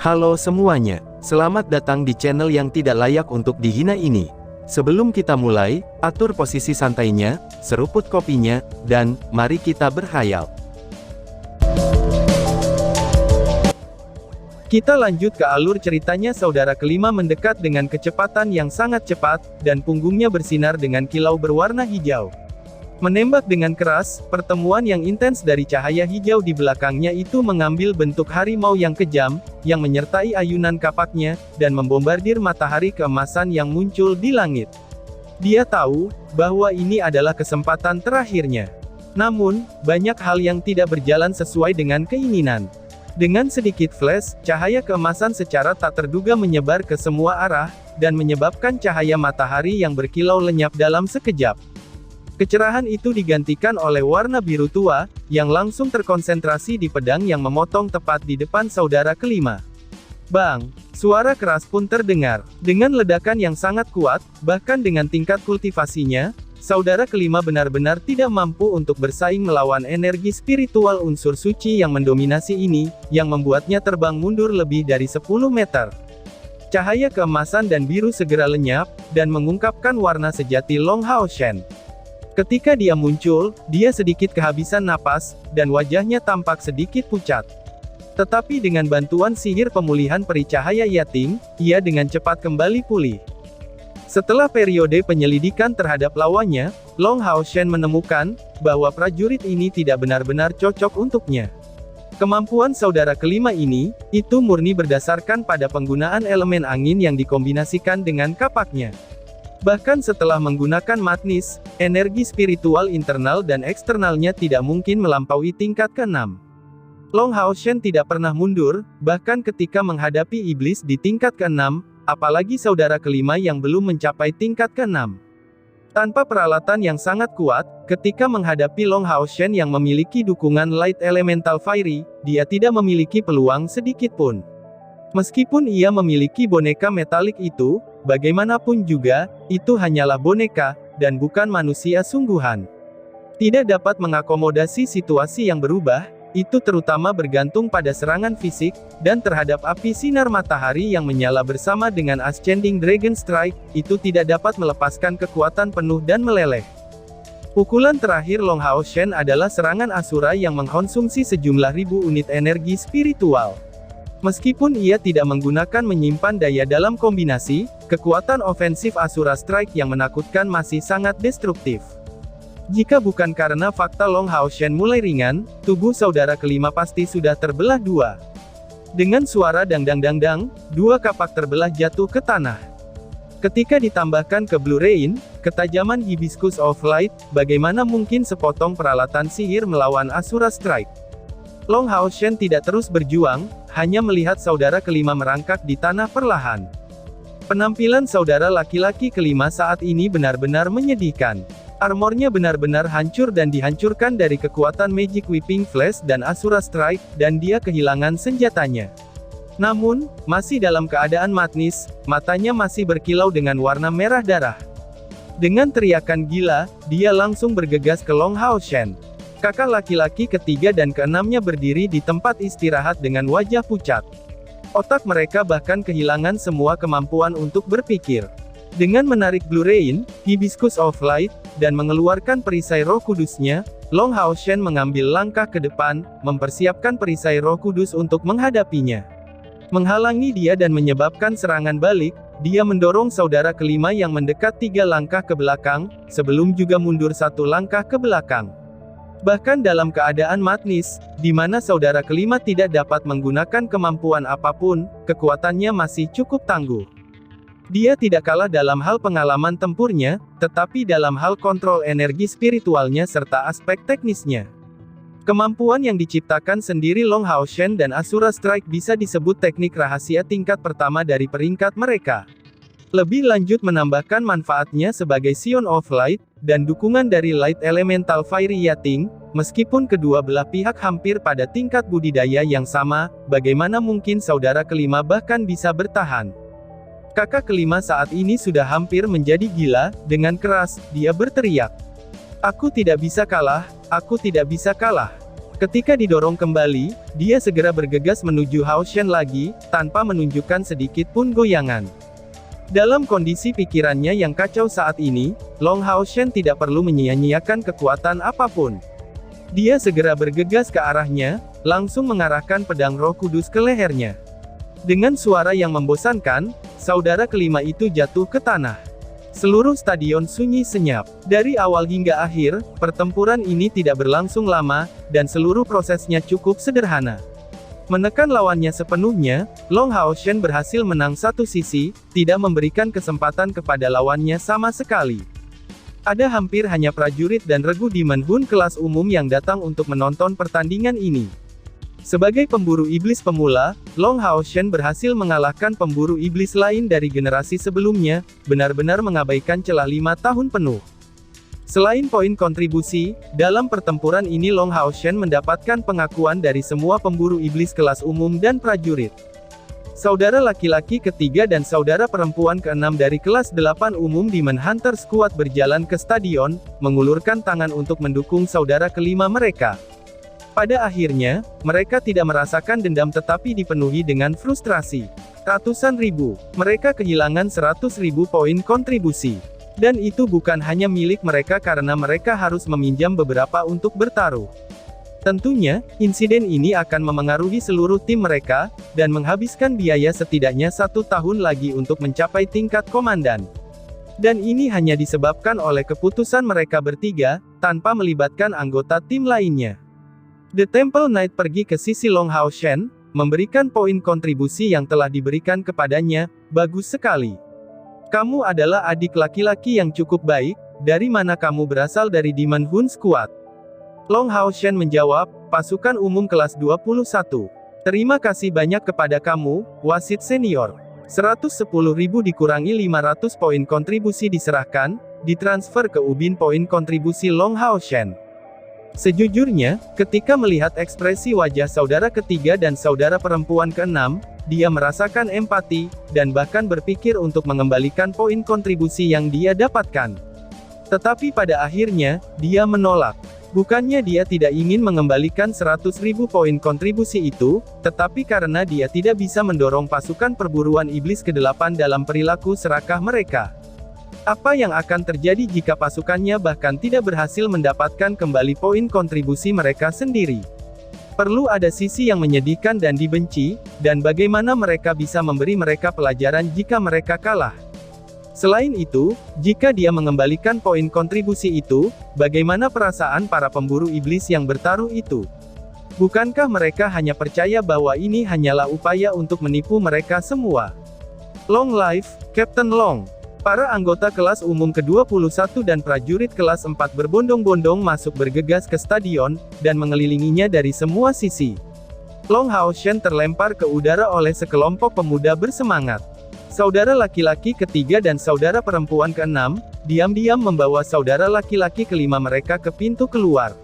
Halo semuanya, selamat datang di channel yang tidak layak untuk dihina ini. Sebelum kita mulai, atur posisi santainya, seruput kopinya, dan mari kita berkhayal. Kita lanjut ke alur ceritanya. Saudara kelima mendekat dengan kecepatan yang sangat cepat, dan punggungnya bersinar dengan kilau berwarna hijau. Menembak dengan keras, pertemuan yang intens dari cahaya hijau di belakangnya itu mengambil bentuk harimau yang kejam, yang menyertai ayunan kapaknya, dan membombardir matahari keemasan yang muncul di langit. Dia tahu, bahwa ini adalah kesempatan terakhirnya. Namun, banyak hal yang tidak berjalan sesuai dengan keinginan. Dengan sedikit flash, cahaya keemasan secara tak terduga menyebar ke semua arah, dan menyebabkan cahaya matahari yang berkilau lenyap dalam sekejap. Kecerahan itu digantikan oleh warna biru tua, yang langsung terkonsentrasi di pedang yang memotong tepat di depan saudara kelima. Bang! Suara keras pun terdengar. Dengan ledakan yang sangat kuat, bahkan dengan tingkat kultivasinya, saudara kelima benar-benar tidak mampu untuk bersaing melawan energi spiritual unsur suci yang mendominasi ini, yang membuatnya terbang mundur lebih dari 10 meter. Cahaya keemasan dan biru segera lenyap, dan mengungkapkan warna sejati Long Hao Shen. Ketika dia muncul, dia sedikit kehabisan napas, dan wajahnya tampak sedikit pucat. Tetapi dengan bantuan sihir pemulihan peri cahaya Yating, ia dengan cepat kembali pulih. Setelah periode penyelidikan terhadap lawannya, Long Hao Shen menemukan, bahwa prajurit ini tidak benar-benar cocok untuknya. Kemampuan saudara kelima ini, itu murni berdasarkan pada penggunaan elemen angin yang dikombinasikan dengan kapaknya. Bahkan setelah menggunakan matnis, energi spiritual internal dan eksternalnya tidak mungkin melampaui tingkat ke-6. Long Hao Shen tidak pernah mundur, bahkan ketika menghadapi iblis di tingkat ke-6, apalagi saudara kelima yang belum mencapai tingkat ke-6. Tanpa peralatan yang sangat kuat, ketika menghadapi Long Hao Shen yang memiliki dukungan Light Elemental Fiery, dia tidak memiliki peluang sedikit pun. Meskipun ia memiliki boneka metalik itu, bagaimanapun juga, itu hanyalah boneka, dan bukan manusia sungguhan. Tidak dapat mengakomodasi situasi yang berubah, itu terutama bergantung pada serangan fisik, dan terhadap api sinar matahari yang menyala bersama dengan Ascending Dragon Strike, itu tidak dapat melepaskan kekuatan penuh dan meleleh. Pukulan terakhir Long Hao Shen adalah serangan Asura yang mengkonsumsi sejumlah ribu unit energi spiritual. Meskipun ia tidak menggunakan menyimpan daya dalam kombinasi, kekuatan ofensif Asura Strike yang menakutkan masih sangat destruktif. Jika bukan karena fakta Long Hao Shen mulai ringan, tubuh saudara kelima pasti sudah terbelah dua. Dengan suara dang-dang-dang-dang, dua kapak terbelah jatuh ke tanah. Ketika ditambahkan ke Blue Rain, ketajaman Hibiscus of Light, bagaimana mungkin sepotong peralatan sihir melawan Asura Strike? Long Hao Shen tidak terus berjuang, hanya melihat saudara kelima merangkak di tanah perlahan. Penampilan saudara laki-laki kelima saat ini benar-benar menyedihkan. Armornya benar-benar hancur dan dihancurkan dari kekuatan Magic Whipping Flash dan Asura Strike, dan dia kehilangan senjatanya. Namun, masih dalam keadaan matnis, matanya masih berkilau dengan warna merah darah. Dengan teriakan gila, dia langsung bergegas ke Long Hao Shen. Kakak laki-laki ketiga dan keenamnya berdiri di tempat istirahat dengan wajah pucat. Otak mereka bahkan kehilangan semua kemampuan untuk berpikir. Dengan menarik Blue Rain, Hibiscus of Light, dan mengeluarkan perisai Roh Kudusnya, Long Hao Shen mengambil langkah ke depan, mempersiapkan perisai Roh Kudus untuk menghadapinya. Menghalangi dia dan menyebabkan serangan balik, dia mendorong saudara kelima yang mendekat 3 langkah ke belakang, sebelum juga mundur 1 langkah ke belakang. Bahkan dalam keadaan matnis, di mana saudara kelima tidak dapat menggunakan kemampuan apapun, kekuatannya masih cukup tangguh. Dia tidak kalah dalam hal pengalaman tempurnya, tetapi dalam hal kontrol energi spiritualnya serta aspek teknisnya. Kemampuan yang diciptakan sendiri Long Hao Shen dan Asura Strike bisa disebut teknik rahasia tingkat pertama dari peringkat mereka. Lebih lanjut menambahkan manfaatnya sebagai Sion of Light, dan dukungan dari Light Elemental Fiery Yating, meskipun kedua belah pihak hampir pada tingkat budidaya yang sama, bagaimana mungkin saudara kelima bahkan bisa bertahan? Kakak kelima saat ini sudah hampir menjadi gila, dengan keras, dia berteriak. Aku tidak bisa kalah, aku tidak bisa kalah. Ketika didorong kembali, dia segera bergegas menuju Hao Shen lagi, tanpa menunjukkan sedikit pun goyangan. Dalam kondisi pikirannya yang kacau saat ini, Long Hao Shen tidak perlu menyia-nyiakan kekuatan apapun. Dia segera bergegas ke arahnya, langsung mengarahkan pedang Roh Kudus ke lehernya. Dengan suara yang membosankan, saudara kelima itu jatuh ke tanah. Seluruh stadion sunyi senyap. Dari awal hingga akhir, pertempuran ini tidak berlangsung lama, dan seluruh prosesnya cukup sederhana. Menekan lawannya sepenuhnya, Long Hao Shen berhasil menang satu sisi, tidak memberikan kesempatan kepada lawannya sama sekali. Ada hampir hanya prajurit dan regu Demon Hun kelas umum yang datang untuk menonton pertandingan ini. Sebagai pemburu iblis pemula, Long Hao Shen berhasil mengalahkan pemburu iblis lain dari generasi sebelumnya, benar-benar mengabaikan celah 5 tahun penuh. Selain poin kontribusi, dalam pertempuran ini Long Hao Shen mendapatkan pengakuan dari semua pemburu iblis kelas umum dan prajurit. Saudara laki-laki ketiga dan saudara perempuan keenam dari kelas 8 umum Demon Hunter Squad berjalan ke stadion, mengulurkan tangan untuk mendukung saudara kelima mereka. Pada akhirnya, mereka tidak merasakan dendam tetapi dipenuhi dengan frustrasi. Ratusan ribu, mereka kehilangan 100.000 poin kontribusi. Dan itu bukan hanya milik mereka karena mereka harus meminjam beberapa untuk bertaruh. Tentunya, insiden ini akan memengaruhi seluruh tim mereka, dan menghabiskan biaya setidaknya 1 tahun lagi untuk mencapai tingkat komandan. Dan ini hanya disebabkan oleh keputusan mereka bertiga, tanpa melibatkan anggota tim lainnya. The Temple Knight pergi ke sisi Long Hao Shen, memberikan poin kontribusi yang telah diberikan kepadanya. Bagus sekali. Kamu adalah adik laki-laki yang cukup baik. Dari mana kamu berasal? Dari Demon Hun Squad. Long Hao Shen menjawab, pasukan umum kelas 21. Terima kasih banyak kepada kamu, wasit senior. 110.000 dikurangi 500 poin kontribusi diserahkan, ditransfer ke ubin poin kontribusi Long Hao Shen. Sejujurnya, ketika melihat ekspresi wajah saudara ketiga dan saudara perempuan keenam, dia merasakan empati, dan bahkan berpikir untuk mengembalikan poin kontribusi yang dia dapatkan. Tetapi pada akhirnya, dia menolak. Bukannya dia tidak ingin mengembalikan 100.000 poin kontribusi itu, tetapi karena dia tidak bisa mendorong pasukan perburuan iblis ke-8 dalam perilaku serakah mereka. Apa yang akan terjadi jika pasukannya bahkan tidak berhasil mendapatkan kembali poin kontribusi mereka sendiri? Perlu ada sisi yang menyedihkan dan dibenci, dan bagaimana mereka bisa memberi mereka pelajaran jika mereka kalah. Selain itu, jika dia mengembalikan poin kontribusi itu, bagaimana perasaan para pemburu iblis yang bertaruh itu? Bukankah mereka hanya percaya bahwa ini hanyalah upaya untuk menipu mereka semua? Long life, Captain Long! Para anggota kelas umum ke-21 dan prajurit kelas 4 berbondong-bondong masuk bergegas ke stadion, dan mengelilinginya dari semua sisi. Long Hao Shen terlempar ke udara oleh sekelompok pemuda bersemangat. Saudara laki-laki ketiga dan saudara perempuan keenam, diam-diam membawa saudara laki-laki kelima mereka ke pintu keluar.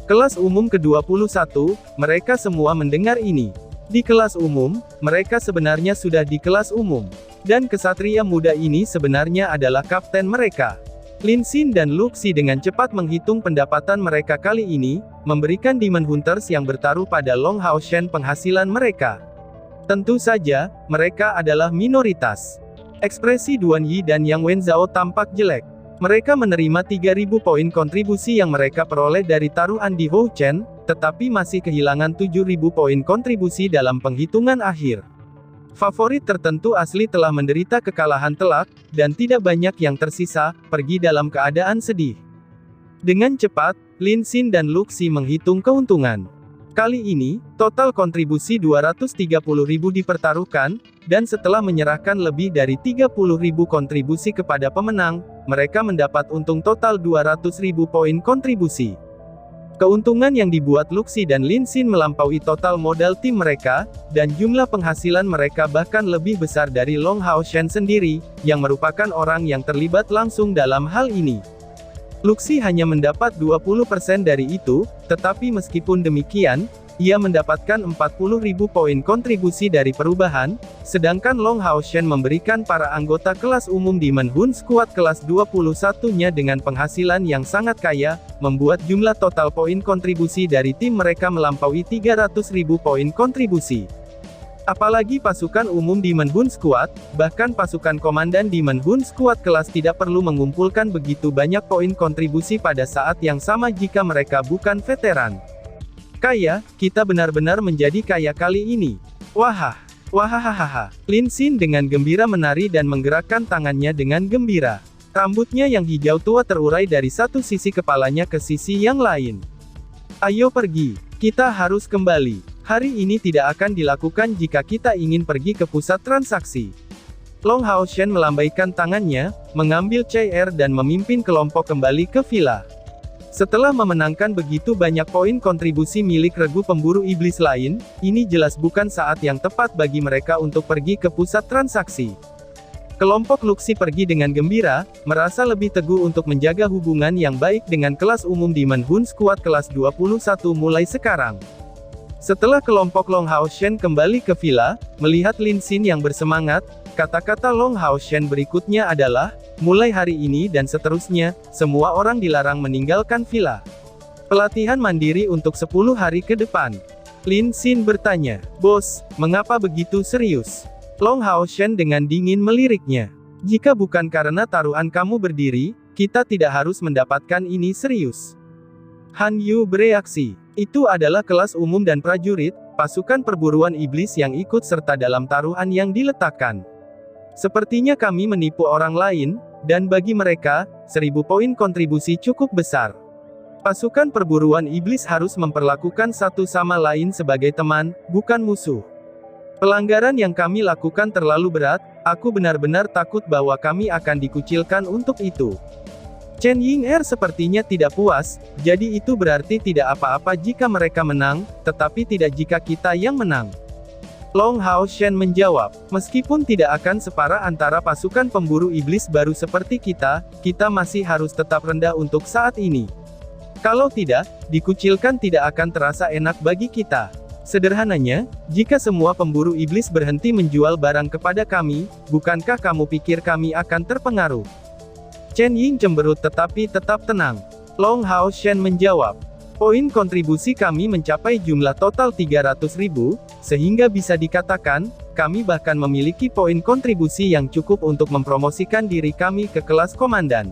Kelas umum ke-21, mereka semua mendengar ini. Di kelas umum, mereka sebenarnya sudah di kelas umum. Dan kesatria muda ini sebenarnya adalah kapten mereka. Lin Xin dan Luxi dengan cepat menghitung pendapatan mereka kali ini, memberikan Demon Hunters yang bertaruh pada Long Hao Shen penghasilan mereka. Tentu saja, mereka adalah minoritas. Ekspresi Duan Yi dan Yang Wenzhao tampak jelek. Mereka menerima 3.000 poin kontribusi yang mereka peroleh dari taruhan di Hou Chen, tetapi masih kehilangan 7.000 poin kontribusi dalam penghitungan akhir. Favorit tertentu asli telah menderita kekalahan telak, dan tidak banyak yang tersisa, pergi dalam keadaan sedih. Dengan cepat, Lin Xin dan Luxi menghitung keuntungan. Kali ini, total kontribusi 230.000 dipertaruhkan, dan setelah menyerahkan lebih dari 30.000 kontribusi kepada pemenang, mereka mendapat untung total 200.000 poin kontribusi. Keuntungan yang dibuat Luxi dan Lin Xin melampaui total modal tim mereka, dan jumlah penghasilan mereka bahkan lebih besar dari Long Hao Shen sendiri, yang merupakan orang yang terlibat langsung dalam hal ini. Luxi hanya mendapat 20% dari itu, tetapi meskipun demikian, ia mendapatkan 40.000 poin kontribusi dari perubahan, sedangkan Long Hao Shen memberikan para anggota kelas umum Demon Hun Squad kelas 21-nya dengan penghasilan yang sangat kaya, membuat jumlah total poin kontribusi dari tim mereka melampaui 300.000 poin kontribusi. Apalagi pasukan umum Demon Hun Squad, bahkan pasukan komandan Demon Hun Squad kelas tidak perlu mengumpulkan begitu banyak poin kontribusi pada saat yang sama jika mereka bukan veteran. Kaya, kita benar-benar menjadi kaya kali ini. Wahah, wahahaha. Lin Xin dengan gembira menari dan menggerakkan tangannya dengan gembira. Rambutnya yang hijau tua terurai dari satu sisi kepalanya ke sisi yang lain. Ayo pergi, kita harus kembali. Hari ini tidak akan dilakukan jika kita ingin pergi ke pusat transaksi. Long Hao Shen melambaikan tangannya, mengambil chair dan memimpin kelompok kembali ke villa. Setelah memenangkan begitu banyak poin kontribusi milik regu pemburu iblis lain, ini jelas bukan saat yang tepat bagi mereka untuk pergi ke pusat transaksi. Kelompok Luxi pergi dengan gembira, merasa lebih teguh untuk menjaga hubungan yang baik dengan kelas umum Demon Hun Squad kelas 21 mulai sekarang. Setelah kelompok Long Hao Shen kembali ke villa, melihat Lin Xin yang bersemangat, kata-kata Long Hao Shen berikutnya adalah, mulai hari ini dan seterusnya, semua orang dilarang meninggalkan villa. Pelatihan mandiri untuk 10 hari ke depan. Lin Xin bertanya, "Bos, mengapa begitu serius?" Long Hao Shen dengan dingin meliriknya. "Jika bukan karena taruhan kamu berdiri, kita tidak harus mendapatkan ini serius." Han Yu bereaksi. Itu adalah kelas umum dan prajurit, pasukan perburuan iblis yang ikut serta dalam taruhan yang diletakkan. Sepertinya kami menipu orang lain, dan bagi mereka, 1000 poin kontribusi cukup besar. Pasukan perburuan iblis harus memperlakukan satu sama lain sebagai teman, bukan musuh. Pelanggaran yang kami lakukan terlalu berat, aku benar-benar takut bahwa kami akan dikucilkan untuk itu. Chen Ying'er sepertinya tidak puas, jadi itu berarti tidak apa-apa jika mereka menang, tetapi tidak jika kita yang menang. Long Hao Shen menjawab, meskipun tidak akan separah antara pasukan pemburu iblis baru seperti kita masih harus tetap rendah untuk saat ini. Kalau tidak, dikucilkan tidak akan terasa enak bagi kita. Sederhananya, jika semua pemburu iblis berhenti menjual barang kepada kami, bukankah kamu pikir kami akan terpengaruh? Chen Ying cemberut tetapi tetap tenang. Long Hao Shen menjawab, poin kontribusi kami mencapai jumlah total 300.000, sehingga bisa dikatakan, kami bahkan memiliki poin kontribusi yang cukup untuk mempromosikan diri kami ke kelas komandan.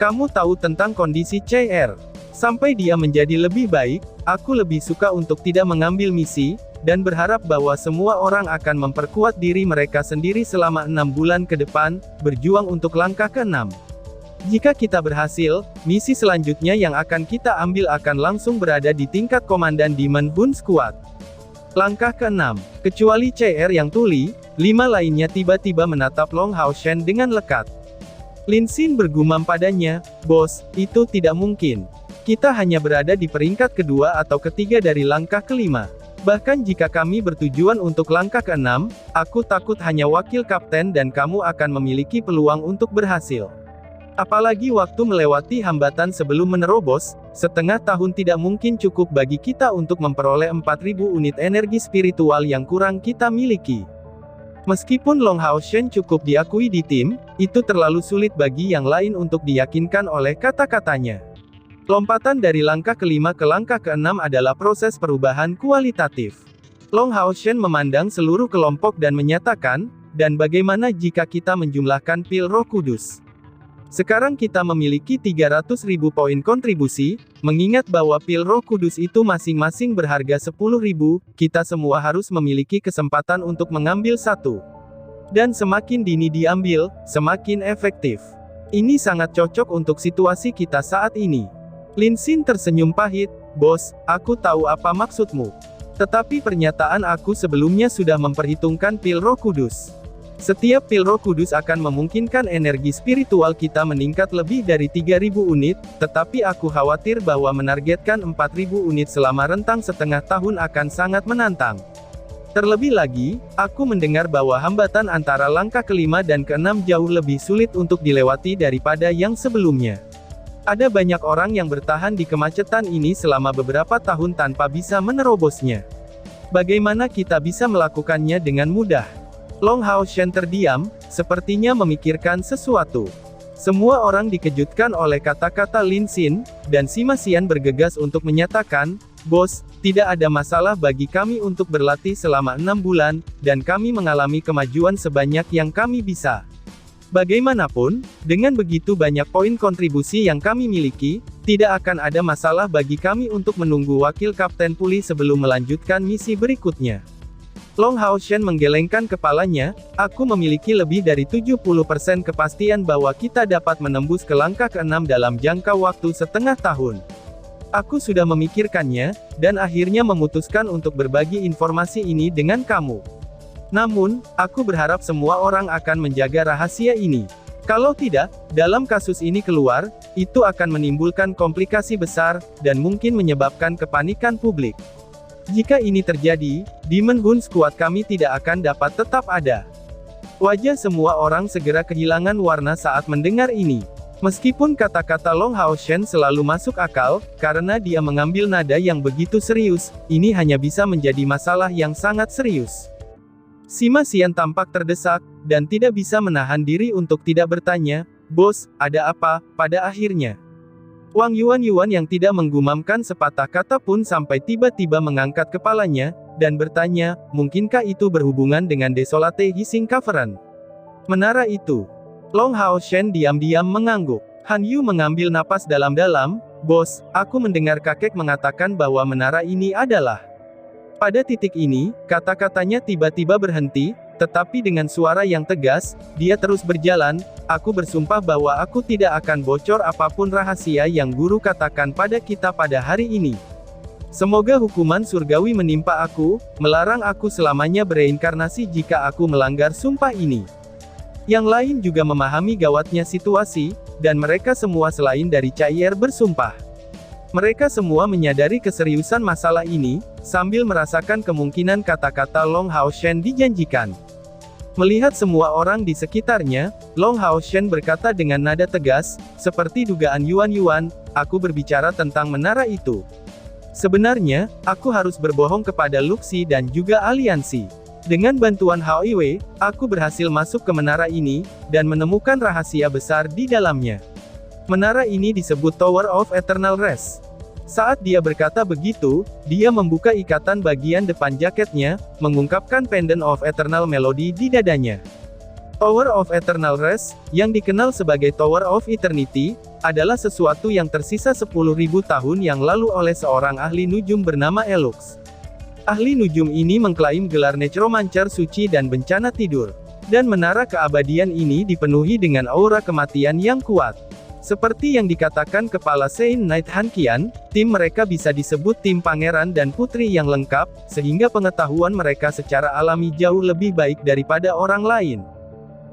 Kamu tahu tentang kondisi CR. Sampai dia menjadi lebih baik, aku lebih suka untuk tidak mengambil misi, dan berharap bahwa semua orang akan memperkuat diri mereka sendiri selama 6 bulan ke depan, berjuang untuk langkah ke-6. Jika kita berhasil, misi selanjutnya yang akan kita ambil akan langsung berada di tingkat komandan Demon Hun Squad. Langkah ke-6. Kecuali CR yang tuli, 5 lainnya tiba-tiba menatap Long Hao Shen dengan lekat. Lin Xin bergumam padanya, "Bos, itu tidak mungkin. Kita hanya berada di peringkat kedua atau ketiga dari langkah ke-5. Bahkan jika kami bertujuan untuk langkah ke-6, aku takut hanya wakil kapten dan kamu akan memiliki peluang untuk berhasil. Apalagi waktu melewati hambatan sebelum menerobos, setengah tahun tidak mungkin cukup bagi kita untuk memperoleh 4.000 unit energi spiritual yang kurang kita miliki. Meskipun Long Hao Shen cukup diakui di tim, itu terlalu sulit bagi yang lain untuk diyakinkan oleh kata-katanya. Lompatan dari langkah ke-5 ke langkah ke-6 adalah proses perubahan kualitatif. Long Hao Shen memandang seluruh kelompok dan menyatakan, dan bagaimana jika kita menjumlahkan pil Roh Kudus? Sekarang kita memiliki 300.000 poin kontribusi, mengingat bahwa pil Roh Kudus itu masing-masing berharga 10.000, kita semua harus memiliki kesempatan untuk mengambil satu. Dan semakin dini diambil, semakin efektif. Ini sangat cocok untuk situasi kita saat ini. Lin Xin tersenyum pahit, "Bos, aku tahu apa maksudmu. Tetapi pernyataan aku sebelumnya sudah memperhitungkan pil Roh Kudus. Setiap pil Roh Kudus akan memungkinkan energi spiritual kita meningkat lebih dari 3.000 unit, tetapi aku khawatir bahwa menargetkan 4.000 unit selama rentang setengah tahun akan sangat menantang. Terlebih lagi, aku mendengar bahwa hambatan antara langkah ke-5 dan ke-6 jauh lebih sulit untuk dilewati daripada yang sebelumnya. Ada banyak orang yang bertahan di kemacetan ini selama beberapa tahun tanpa bisa menerobosnya. Bagaimana kita bisa melakukannya dengan mudah? Long Hao Shen terdiam, sepertinya memikirkan sesuatu. Semua orang dikejutkan oleh kata-kata Lin Xin, dan Sima Xian bergegas untuk menyatakan, "Bos, tidak ada masalah bagi kami untuk berlatih selama 6 bulan, dan kami mengalami kemajuan sebanyak yang kami bisa. Bagaimanapun, dengan begitu banyak poin kontribusi yang kami miliki, tidak akan ada masalah bagi kami untuk menunggu wakil Kapten Puli sebelum melanjutkan misi berikutnya." Long Hao Shen menggelengkan kepalanya, "Aku memiliki lebih dari 70% kepastian bahwa kita dapat menembus ke langkah ke-6 dalam jangka waktu setengah tahun. Aku sudah memikirkannya, dan akhirnya memutuskan untuk berbagi informasi ini dengan kamu. Namun, aku berharap semua orang akan menjaga rahasia ini. Kalau tidak, dalam kasus ini keluar, itu akan menimbulkan komplikasi besar, dan mungkin menyebabkan kepanikan publik. Jika ini terjadi, Demon Hun Squad kami tidak akan dapat tetap ada." Wajah semua orang segera kehilangan warna saat mendengar ini. Meskipun kata-kata Long Hao Shen selalu masuk akal, karena dia mengambil nada yang begitu serius, ini hanya bisa menjadi masalah yang sangat serius. Sima Xian tampak terdesak, dan tidak bisa menahan diri untuk tidak bertanya, "Bos, ada apa?" Pada akhirnya, Wang Yuan yang tidak menggumamkan sepatah kata pun sampai tiba-tiba mengangkat kepalanya, dan bertanya, "Mungkinkah itu berhubungan dengan Desolate Hissing Cavern?" Menara itu. Long Hao Shen diam-diam mengangguk. Han Yu mengambil napas dalam-dalam, "Bos, aku mendengar kakek mengatakan bahwa menara ini adalah..." Pada titik ini, kata-katanya tiba-tiba berhenti, tetapi dengan suara yang tegas, dia terus berjalan, "Aku bersumpah bahwa aku tidak akan bocor apapun rahasia yang guru katakan pada kita pada hari ini. Semoga hukuman surgawi menimpa aku, melarang aku selamanya bereinkarnasi jika aku melanggar sumpah ini." Yang lain juga memahami gawatnya situasi, dan mereka semua selain dari Chai'er bersumpah. Mereka semua menyadari keseriusan masalah ini, sambil merasakan kemungkinan kata-kata Long Hao Shen dijanjikan. Melihat semua orang di sekitarnya, Long Hao Shen berkata dengan nada tegas, "Seperti dugaan Yuan, aku berbicara tentang menara itu. Sebenarnya, aku harus berbohong kepada Luxi dan juga aliansi. Dengan bantuan Hao Iwei, aku berhasil masuk ke menara ini, dan menemukan rahasia besar di dalamnya. Menara ini disebut Tower of Eternal Rest." Saat dia berkata begitu, dia membuka ikatan bagian depan jaketnya, mengungkapkan Pendant of Eternal Melody di dadanya. Tower of Eternal Rest, yang dikenal sebagai Tower of Eternity, adalah sesuatu yang tersisa 10.000 tahun yang lalu oleh seorang ahli nujum bernama Elux. Ahli nujum ini mengklaim gelar Necromancer suci dan bencana tidur. Dan menara keabadian ini dipenuhi dengan aura kematian yang kuat. Seperti yang dikatakan Kepala Saint Knight Han Qian, tim mereka bisa disebut tim pangeran dan putri yang lengkap, sehingga pengetahuan mereka secara alami jauh lebih baik daripada orang lain.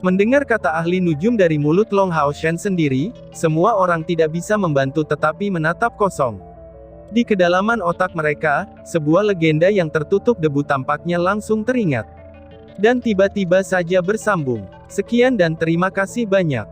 Mendengar kata ahli nujum dari mulut Long Hao Shen sendiri, semua orang tidak bisa membantu tetapi menatap kosong. Di kedalaman otak mereka, sebuah legenda yang tertutup debu tampaknya langsung teringat. Dan tiba-tiba saja bersambung. Sekian dan terima kasih banyak.